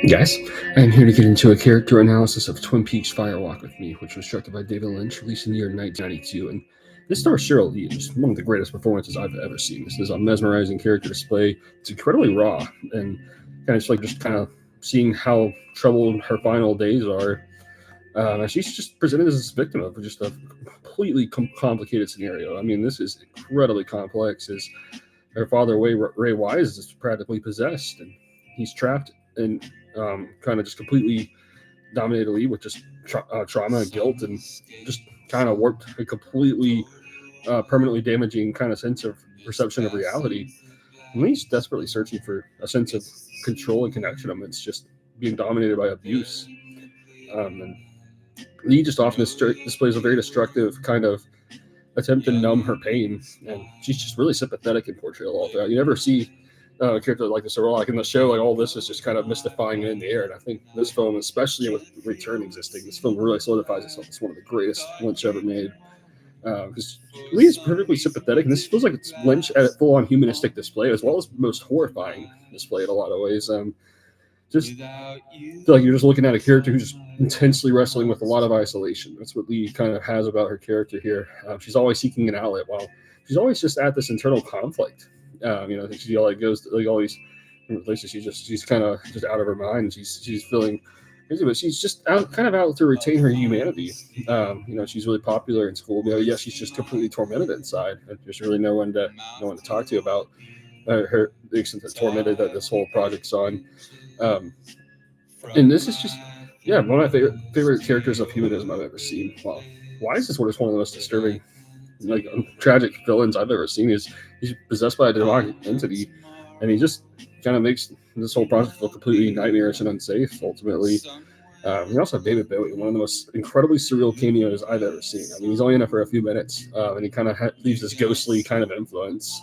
Guys, I am here to get into a character analysis of Twin Peaks Fire Walk with Me, which was directed by David Lynch, released in the year 1992. And this stars Cheryl Lee, which is one of the greatest performances I've ever seen. This is a mesmerizing character display. It's incredibly raw and kind of seeing how troubled her final days are. And she's just presented as a victim of just a completely complicated scenario. I mean, this is incredibly complex. As her father, Ray Wise, is practically possessed, and he's trapped and kind of just completely dominated Lee with just trauma and guilt, and just kind of warped a completely permanently damaging kind of sense of perception of reality. And Lee's desperately searching for a sense of control and connection amidst just being dominated by abuse. And Lee just often displays a very destructive kind of attempt to numb her pain, and she's just really sympathetic in portrayal all throughout. You never see a character like this, or like in the show, like all this is just kind of mystifying and in the air. And I think this film, especially with Return existing, this film really solidifies itself as one of the greatest Lynch ever made. Because Lee is perfectly sympathetic, and this feels like it's Lynch at a full-on humanistic display, as well as most horrifying display in a lot of ways. Just feel like you're just looking at a character who's just intensely wrestling with a lot of isolation. That's what Lee kind of has about her character here. She's always seeking an outlet, while she's always just at this internal conflict. I think she like goes to like all these places. She's kind of just out of her mind. She's feeling crazy, but she's just kind of out to retain her humanity. She's really popular in school. Yes, she's just completely tormented inside, and there's really no one to talk to about her the extent that tormented that this whole project's on. Um, and this is just, yeah, one of my favorite characters of humanism I've ever seen. Wow, why is this one of the most disturbing, like tragic villains I've ever seen? He's possessed by a demonic entity, and he just kind of makes this whole project feel completely nightmarish and unsafe. Ultimately, we also have David Bowie, one of the most incredibly surreal cameos I've ever seen. I mean, he's only in it for a few minutes, and he kind of leaves this ghostly kind of influence.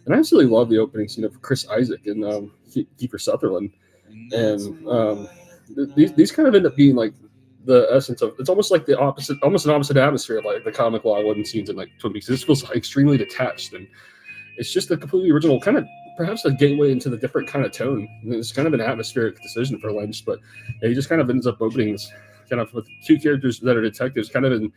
And I absolutely love the opening scene of Chris Isaac and Kiefer Sutherland, and these kind of end up being like the essence of, it's almost like the opposite, almost an opposite atmosphere of like the comic log scenes in like Twin Peaks. This feels like extremely detached, and it's just a completely original kind of, perhaps a gateway into the different kind of tone. And it's kind of an atmospheric decision for Lynch, but he just kind of ends up opening this kind of with two characters that are detectives, kind of in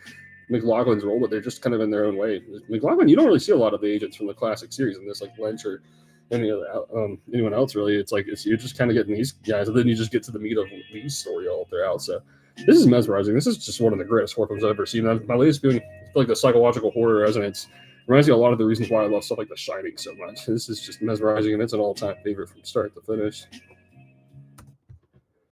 McLaughlin's role, but they're just kind of in their own way. McLaughlin, you don't really see a lot of the agents from the classic series in this, like Lynch or anyone else really. You're just kind of getting these guys, and then you just get to the meat of Lee's story all throughout. So this is mesmerizing. This is just one of the greatest horror films I've ever seen. My latest feeling, I feel like the psychological horror resonance reminds me of a lot of the reasons why I love stuff like The Shining so much. This is just mesmerizing, and it's an all-time favorite from start to finish.